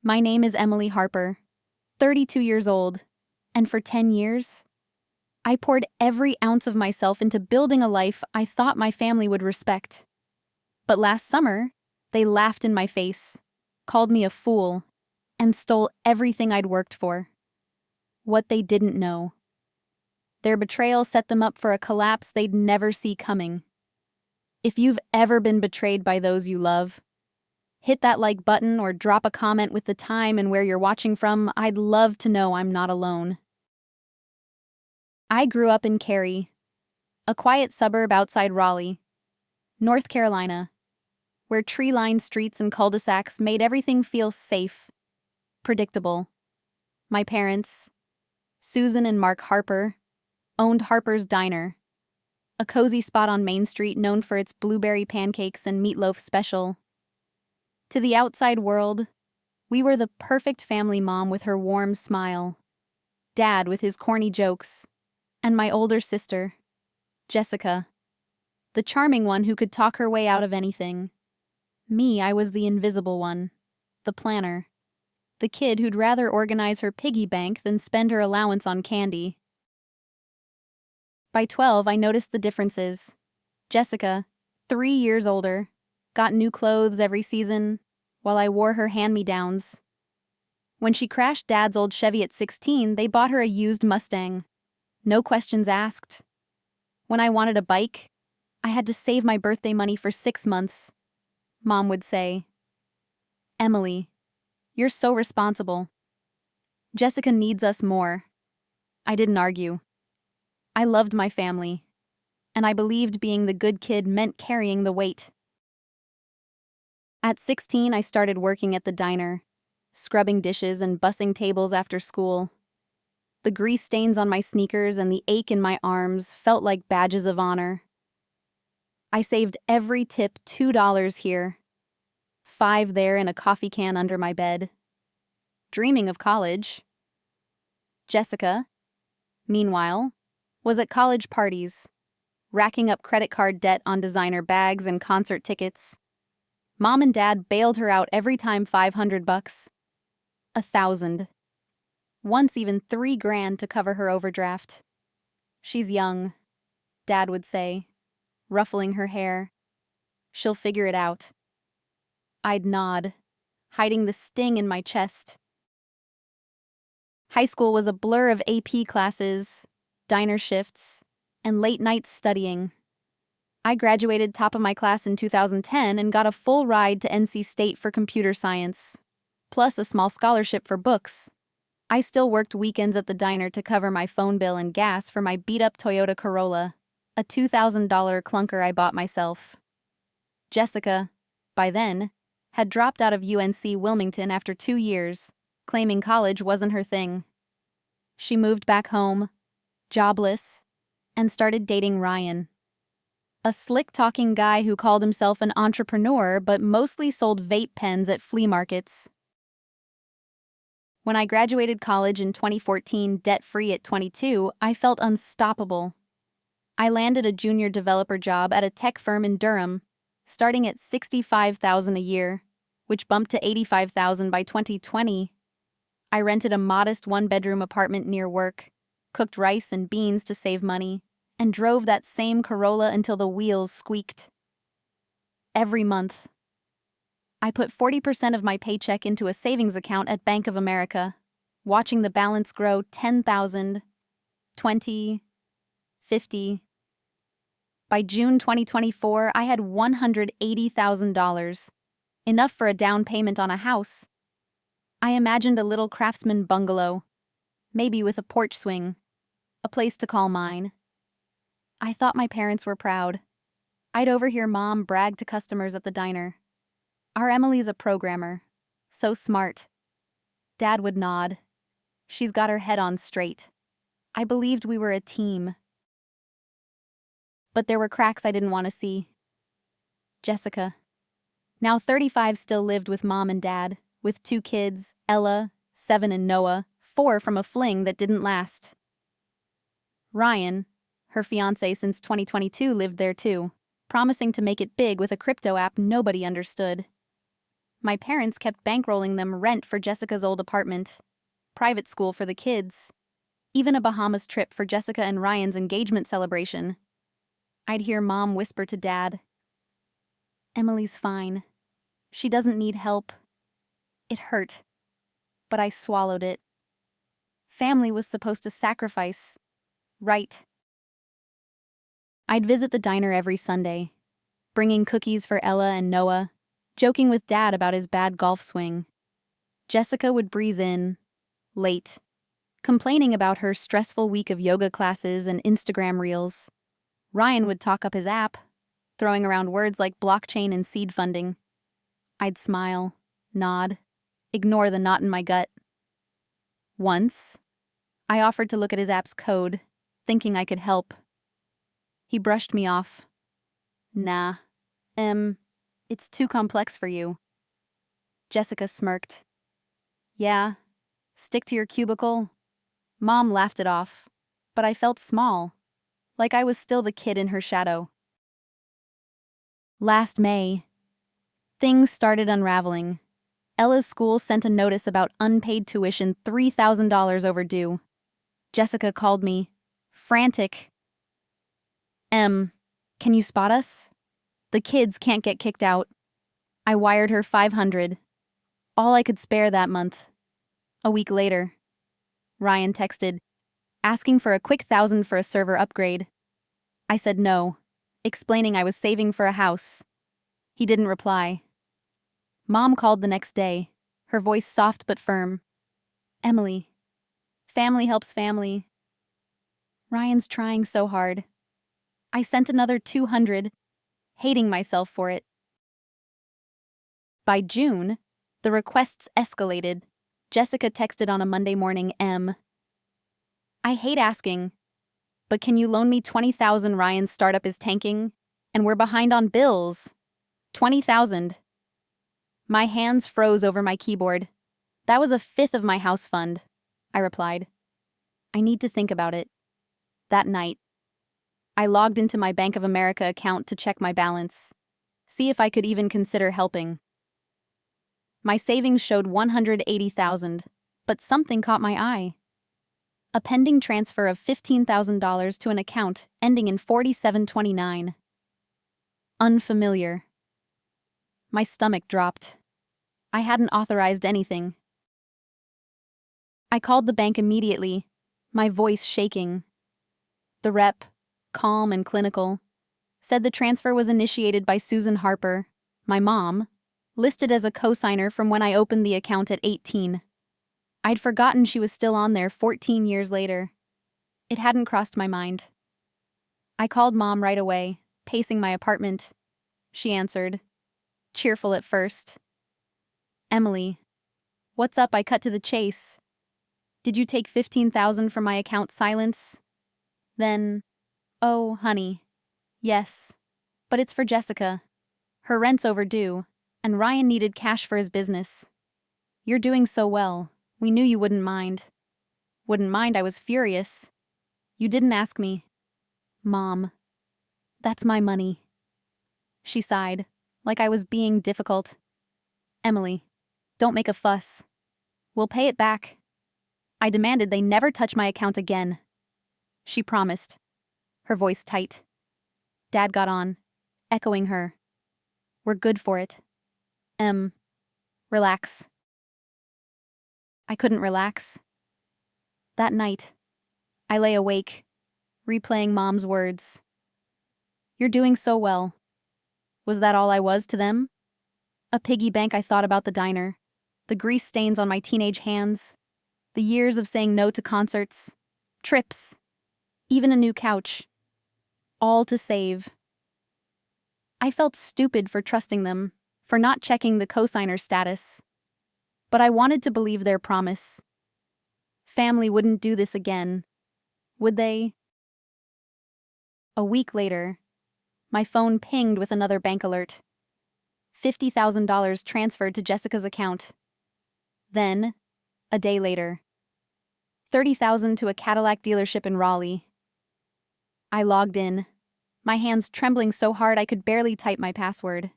My name is Emily Harper, 32 years old, and for 10 years, I poured every ounce of myself into building a life I thought my family would respect. But last summer, they laughed in my face, called me a fool, and stole everything I'd worked for. What they didn't know. Their betrayal set them up for a collapse they'd never see coming. If you've ever been betrayed by those you love, hit that like button or drop a comment with the time and where you're watching from. I'd love to know I'm not alone. I grew up in Cary, a quiet suburb outside Raleigh, North Carolina, where tree-lined streets and cul-de-sacs made everything feel safe, predictable. My parents, Susan and Mark Harper, owned Harper's Diner, a cozy spot on Main Street known for its blueberry pancakes and meatloaf special. To the outside world, we were the perfect family, mom with her warm smile, dad with his corny jokes, and my older sister, Jessica, the charming one who could talk her way out of anything. Me, I was the invisible one, the planner, the kid who'd rather organize her piggy bank than spend her allowance on candy. By 12, I noticed the differences. Jessica, 3 years older, got new clothes every season, while I wore her hand-me-downs. When she crashed Dad's old Chevy at 16, they bought her a used Mustang. No questions asked. When I wanted a bike, I had to save my birthday money for 6 months. Mom would say, "Emily, you're so responsible. Jessica needs us more." I didn't argue. I loved my family, and I believed being the good kid meant carrying the weight. At 16, I started working at the diner, scrubbing dishes and bussing tables after school. The grease stains on my sneakers and the ache in my arms felt like badges of honor. I saved every tip $2 here, $5 there, and a coffee can under my bed. Dreaming of college. Jessica, meanwhile, was at college parties, racking up credit card debt on designer bags and concert tickets. Mom and Dad bailed her out every time. $500, $1,000, once even $3,000 to cover her overdraft. "She's young," Dad would say, ruffling her hair. "She'll figure it out." I'd nod, hiding the sting in my chest. High school was a blur of AP classes, diner shifts, and late nights studying. I graduated top of my class in 2010 and got a full ride to NC State for computer science, plus a small scholarship for books. I still worked weekends at the diner to cover my phone bill and gas for my beat-up Toyota Corolla, a $2,000 clunker I bought myself. Jessica, by then, had dropped out of UNC Wilmington after 2 years, claiming college wasn't her thing. She moved back home, jobless, and started dating Ryan, a slick-talking guy who called himself an entrepreneur but mostly sold vape pens at flea markets. When I graduated college in 2014, debt-free at 22, I felt unstoppable. I landed a junior developer job at a tech firm in Durham, starting at $65,000 a year, which bumped to $85,000 by 2020. I rented a modest one-bedroom apartment near work, cooked rice and beans to save money, and drove that same Corolla until the wheels squeaked. Every month, I put 40% of my paycheck into a savings account at Bank of America, watching the balance grow. 10,000, 20, 50. By June 2024, I had $180,000, enough for a down payment on a house. I imagined a little craftsman bungalow, maybe with a porch swing, a place to call mine. I thought my parents were proud. I'd overhear Mom brag to customers at the diner, "Our Emily's a programmer. So smart." Dad would nod. "She's got her head on straight." I believed we were a team. But there were cracks I didn't want to see. Jessica, now 35, still lived with Mom and Dad, with 2 kids, Ella, 7, and Noah, 4 from a fling that didn't last. Ryan, her fiancé since 2022, lived there too, promising to make it big with a crypto app nobody understood. My parents kept bankrolling them rent for Jessica's old apartment, private school for the kids, even a Bahamas trip for Jessica and Ryan's engagement celebration. I'd hear Mom whisper to Dad, "Emily's fine. She doesn't need help." It hurt, but I swallowed it. Family was supposed to sacrifice, right? I'd visit the diner every Sunday, bringing cookies for Ella and Noah, joking with Dad about his bad golf swing. Jessica would breeze in, late, complaining about her stressful week of yoga classes and Instagram reels. Ryan would talk up his app, throwing around words like blockchain and seed funding. I'd smile, nod, ignore the knot in my gut. Once, I offered to look at his app's code, thinking I could help. He brushed me off. "Nah, it's too complex for you." Jessica smirked. "Yeah, stick to your cubicle." Mom laughed it off, but I felt small, like I was still the kid in her shadow. Last May, things started unraveling. Ella's school sent a notice about unpaid tuition $3,000 overdue. Jessica called me, frantic. Can you spot us? The kids can't get kicked out." I wired her $500, all I could spare that month. A week later, Ryan texted, asking for a quick $1,000 for a server upgrade. I said no, explaining I was saving for a house. He didn't reply. Mom called the next day, her voice soft but firm. "Emily, family helps family. Ryan's trying so hard." I sent another $200, hating myself for it. By June, the requests escalated. Jessica texted on a Monday morning, "I hate asking, but can you loan me $20,000? Ryan's startup is tanking, and we're behind on bills. $20,000. My hands froze over my keyboard. "That was a fifth of my house fund," I replied. "I need to think about it." That night, I logged into my Bank of America account to check my balance, see if I could even consider helping. My savings showed $180,000, but something caught my eye. A pending transfer of $15,000 to an account ending in 4729. Unfamiliar. My stomach dropped. I hadn't authorized anything. I called the bank immediately, my voice shaking. The rep, calm and clinical, said the transfer was initiated by Susan Harper, my mom, listed as a cosigner from when I opened the account at 18. I'd forgotten she was still on there 14 years later. It hadn't crossed my mind. I called Mom right away, pacing my apartment. She answered, cheerful at first. "Emily, what's up?" I cut to the chase. "Did you take $15,000 from my account?" Silence. Then, "Oh, honey, yes, but it's for Jessica. Her rent's overdue, and Ryan needed cash for his business. You're doing so well, we knew you wouldn't mind." "Wouldn't mind?" I was furious. "You didn't ask me." "Mom, that's my money." She sighed, like I was being difficult. "Emily, don't make a fuss. We'll pay it back." I demanded they never touch my account again. She promised, her voice tight. Dad got on, echoing her. "We're good for it. Relax." I couldn't relax. That night, I lay awake, replaying Mom's words. "You're doing so well." Was that all I was to them? A piggy bank. I thought about the diner, the grease stains on my teenage hands, the years of saying no to concerts, trips, even a new couch. All to save. I felt stupid for trusting them, for not checking the cosigner status. But I wanted to believe their promise. Family wouldn't do this again. Would they? A week later, my phone pinged with another bank alert. $50,000 transferred to Jessica's account. Then, a day later, $30,000 to a Cadillac dealership in Raleigh. I logged in, my hands trembling so hard I could barely type my password.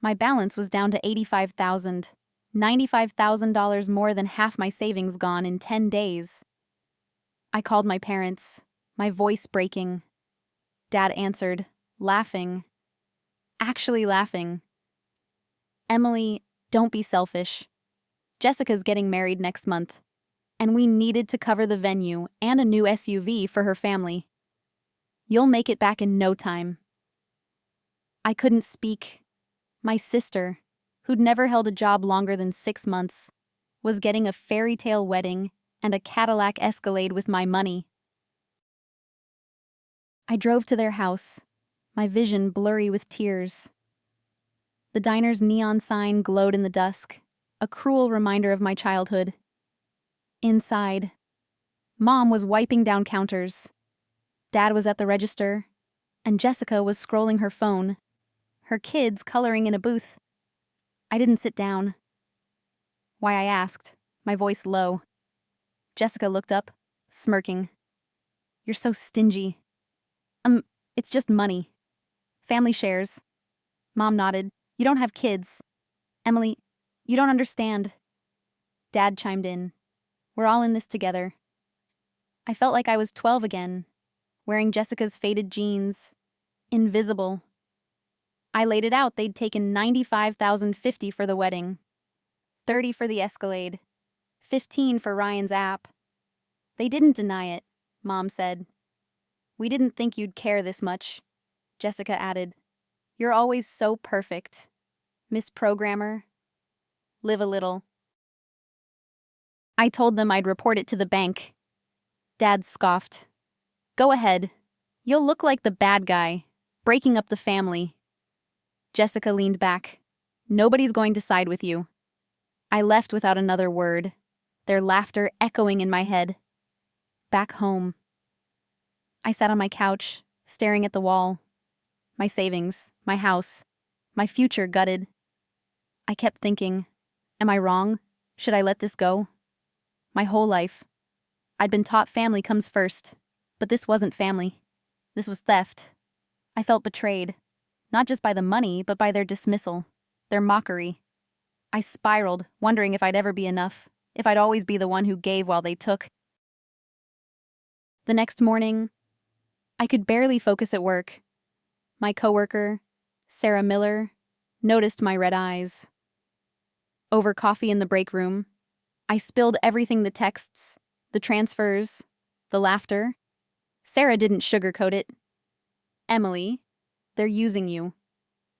My balance was down to $85,000, $95,000 more than half my savings gone in 10 days. I called my parents, my voice breaking. Dad answered, laughing. Actually laughing. Emily, don't be selfish. Jessica's getting married next month, and we needed to cover the venue and a new SUV for her family. You'll make it back in no time. I couldn't speak. My sister, who'd never held a job longer than 6 months, was getting a fairy tale wedding and a Cadillac Escalade with my money. I drove to their house, my vision blurry with tears. The diner's neon sign glowed in the dusk, a cruel reminder of my childhood. Inside, Mom was wiping down counters. Dad was at the register, and Jessica was scrolling her phone, her kids coloring in a booth. I didn't sit down. Why, I asked, my voice low. Jessica looked up, smirking. You're so stingy. It's just money. Family shares. Mom nodded. You don't have kids. Emily, you don't understand. Dad chimed in. We're all in this together. I felt like I was 12 again, wearing Jessica's faded jeans. Invisible. I laid it out they'd taken $95,050 for the wedding, $30,000 for the Escalade, $15,000 for Ryan's app. They didn't deny it, Mom said. We didn't think you'd care this much, Jessica added. You're always so perfect. Miss Programmer. Live a little. I told them I'd report it to the bank. Dad scoffed. Go ahead. You'll look like the bad guy, breaking up the family. Jessica leaned back. Nobody's going to side with you. I left without another word, their laughter echoing in my head. Back home. I sat on my couch, staring at the wall. My savings, my house, my future gutted. I kept thinking, am I wrong? Should I let this go? My whole life, I'd been taught family comes first, but this wasn't family. This was theft. I felt betrayed, not just by the money, but by their dismissal, their mockery. I spiraled, wondering if I'd ever be enough, if I'd always be the one who gave while they took. The next morning, I could barely focus at work. My coworker, Sarah Miller, noticed my red eyes. Over coffee in the break room, I spilled everything, the texts, the transfers, the laughter. Sarah didn't sugarcoat it. Emily, they're using you.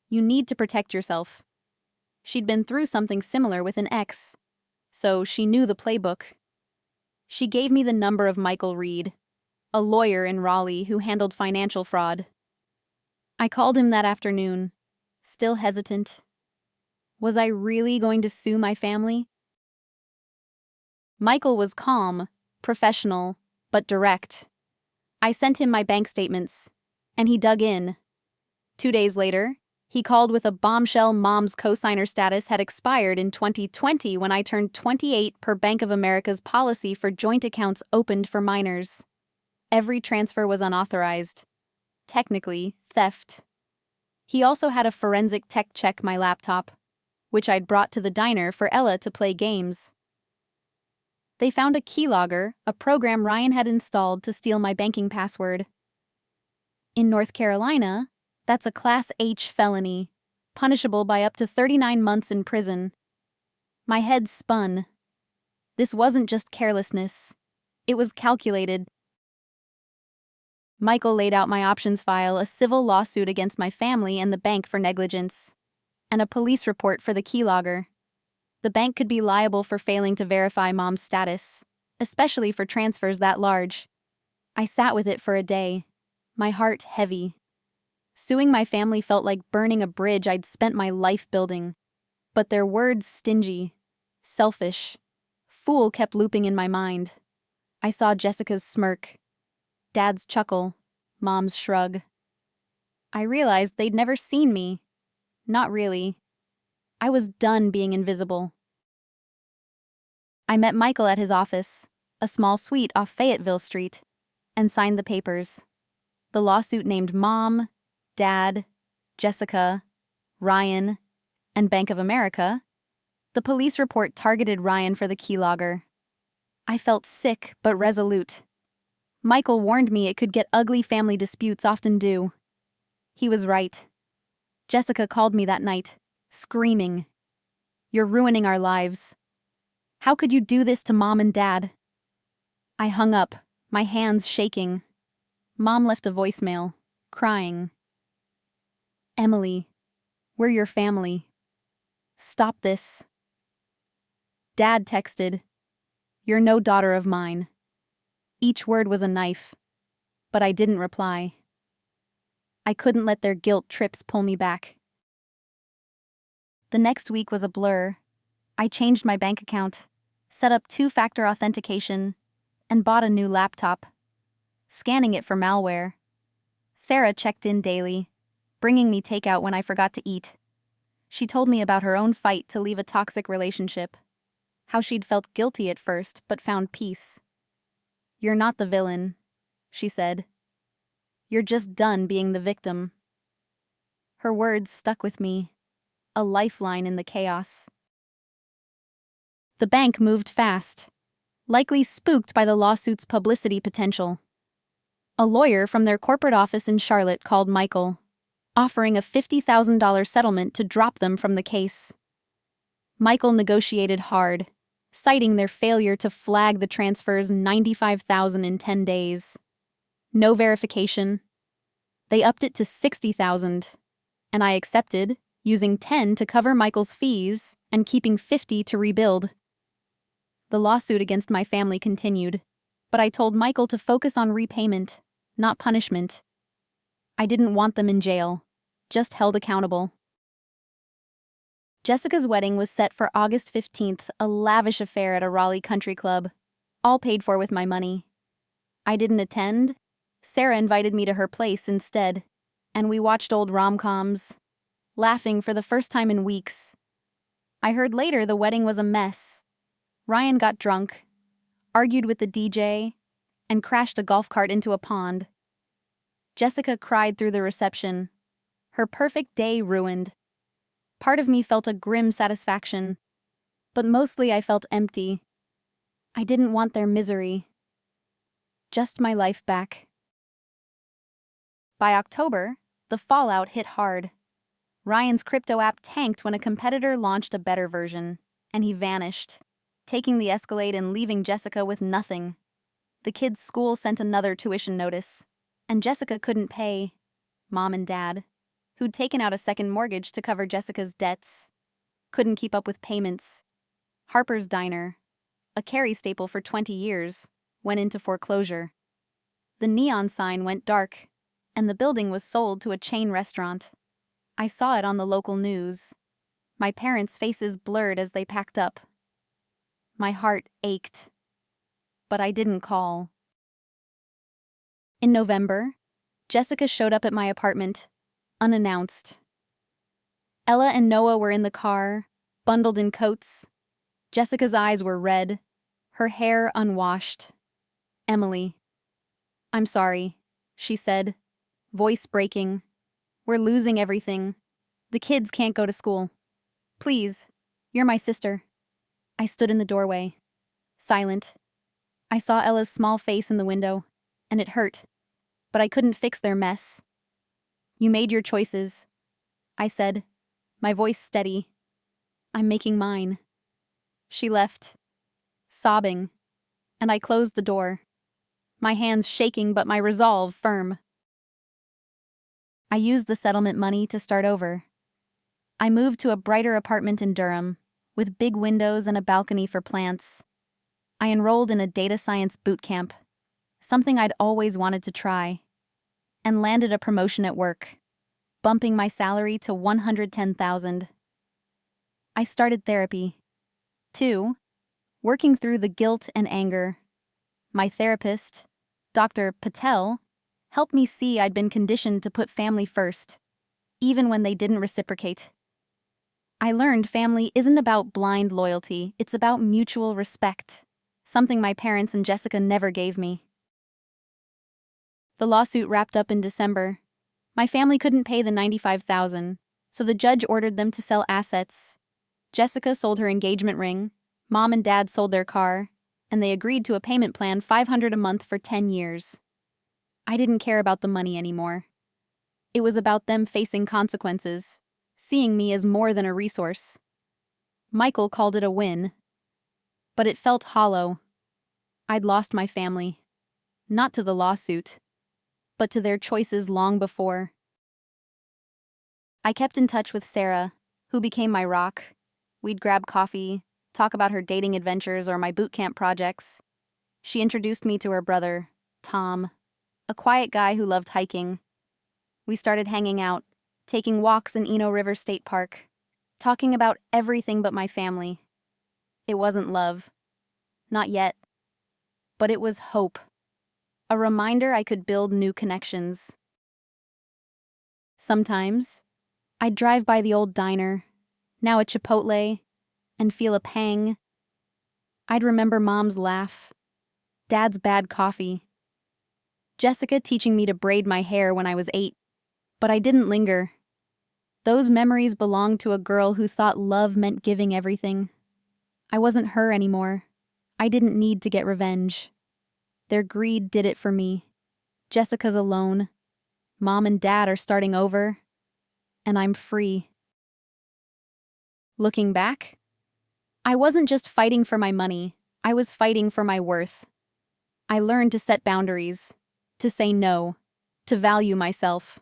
You need to protect yourself. She'd been through something similar with an ex, so she knew the playbook. She gave me the number of Michael Reed, a lawyer in Raleigh who handled financial fraud. I called him that afternoon, still hesitant. Was I really going to sue my family? Michael was calm, professional, but direct. I sent him my bank statements, and he dug in. 2 days later, he called with a bombshell. Mom's cosigner status had expired in 2020 when I turned 28 per Bank of America's policy for joint accounts opened for minors. Every transfer was unauthorized. Technically, theft. He also had a forensic tech check my laptop, which I'd brought to the diner for Ella to play games. They found a keylogger, a program Ryan had installed to steal my banking password. In North Carolina, that's a Class H felony, punishable by up to 39 months in prison. My head spun. This wasn't just carelessness. It was calculated. Michael laid out my options file, a civil lawsuit against my family and the bank for negligence, and a police report for the keylogger. The bank could be liable for failing to verify Mom's status, especially for transfers that large. I sat with it for a day, my heart heavy. Suing my family felt like burning a bridge I'd spent my life building. But their words stingy, selfish, fool kept looping in my mind. I saw Jessica's smirk, Dad's chuckle, Mom's shrug. I realized they'd never seen me. Not really. I was done being invisible. I met Michael at his office, a small suite off Fayetteville Street, and signed the papers. The lawsuit named Mom, Dad, Jessica, Ryan, and Bank of America, the police report targeted Ryan for the keylogger. I felt sick but resolute. Michael warned me it could get ugly. Family disputes often do. He was right. Jessica called me that night, screaming, "You're ruining our lives. How could you do this to Mom and Dad?" I hung up, my hands shaking. Mom left a voicemail, crying. "Emily, we're your family. Stop this." Dad texted, "You're no daughter of mine." Each word was a knife, but I didn't reply. I couldn't let their guilt trips pull me back. The next week was a blur. I changed my bank account, set up two-factor authentication, and bought a new laptop, scanning it for malware. Sarah checked in daily, bringing me takeout when I forgot to eat. She told me about her own fight to leave a toxic relationship, how she'd felt guilty at first but found peace. "You're not the villain," she said. "You're just done being the victim." Her words stuck with me, a lifeline in the chaos. The bank moved fast, likely spooked by the lawsuit's publicity potential. A lawyer from their corporate office in Charlotte called Michael, offering a $50,000 settlement to drop them from the case. Michael negotiated hard, citing their failure to flag the transfers $95,000 in 10 days. No verification. They upped it to $60,000, and I accepted, using 10 to cover Michael's fees and keeping 50 to rebuild. The lawsuit against my family continued, but I told Michael to focus on repayment, not punishment. I didn't want them in jail, just held accountable. Jessica's wedding was set for August 15th, a lavish affair at a Raleigh country club, all paid for with my money. I didn't attend. Sarah invited me to her place instead, and we watched old rom-coms, laughing for the first time in weeks. I heard later the wedding was a mess. Ryan got drunk, argued with the DJ, and crashed a golf cart into a pond. Jessica cried through the reception, her perfect day ruined. Part of me felt a grim satisfaction, but mostly I felt empty. I didn't want their misery. Just my life back. By October, the fallout hit hard. Ryan's crypto app tanked when a competitor launched a better version, and he vanished, taking the Escalade and leaving Jessica with nothing. The kids' school sent another tuition notice, and Jessica couldn't pay. Mom and Dad, who'd taken out a second mortgage to cover Jessica's debts, couldn't keep up with payments. Harper's Diner, a Carrie staple for 20 years, went into foreclosure. The neon sign went dark, and the building was sold to a chain restaurant. I saw it on the local news. My parents' faces blurred as they packed up. My heart ached, but I didn't call. In November, Jessica showed up at my apartment, unannounced. Ella and Noah were in the car, bundled in coats. Jessica's eyes were red, her hair unwashed. "Emily, I'm sorry," she said, voice breaking. "We're losing everything. The kids can't go to school. Please, you're my sister." I stood in the doorway, silent. I saw Ella's small face in the window, and it hurt, but I couldn't fix their mess. "You made your choices," I said, my voice steady. "I'm making mine." She left, sobbing, and I closed the door, my hands shaking but my resolve firm. I used the settlement money to start over. I moved to a brighter apartment in Durham, with big windows and a balcony for plants. I enrolled in a data science boot camp, something I'd always wanted to try, and landed a promotion at work, bumping my salary to $110,000. I started therapy, too, working through the guilt and anger. My therapist, Dr. Patel, helped me see I'd been conditioned to put family first, even when they didn't reciprocate. I learned family isn't about blind loyalty, it's about mutual respect, something my parents and Jessica never gave me. The lawsuit wrapped up in December. My family couldn't pay the $95,000, So the judge ordered them to sell assets. Jessica sold her engagement ring, Mom and Dad sold their car, and they agreed to a payment plan $500 a month for 10 years. I didn't care about the money anymore. It was about them facing consequences, seeing me as more than a resource. Michael called it a win, but it felt hollow. I'd lost my family, not to the lawsuit, but to their choices long before. I kept in touch with Sarah, who became my rock. We'd grab coffee, talk about her dating adventures or my boot camp projects. She introduced me to her brother, Tom, a quiet guy who loved hiking. We started hanging out, taking walks in Eno River State Park, talking about everything but my family. It wasn't love. Not yet. But it was hope. A reminder I could build new connections. Sometimes, I'd drive by the old diner, now a Chipotle, and feel a pang. I'd remember Mom's laugh, Dad's bad coffee, Jessica teaching me to braid my hair when I was 8. But I didn't linger. Those memories belonged to a girl who thought love meant giving everything. I wasn't her anymore. I didn't need to get revenge. Their greed did it for me. Jessica's alone. Mom and Dad are starting over. And I'm free. Looking back, I wasn't just fighting for my money. I was fighting for my worth. I learned to set boundaries, to say no, to value myself.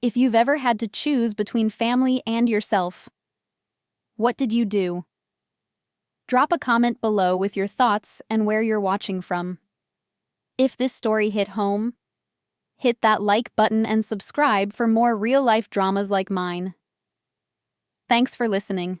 If you've ever had to choose between family and yourself, what did you do? Drop a comment below with your thoughts and where you're watching from. If this story hit home, hit that like button and subscribe for more real-life dramas like mine. Thanks for listening.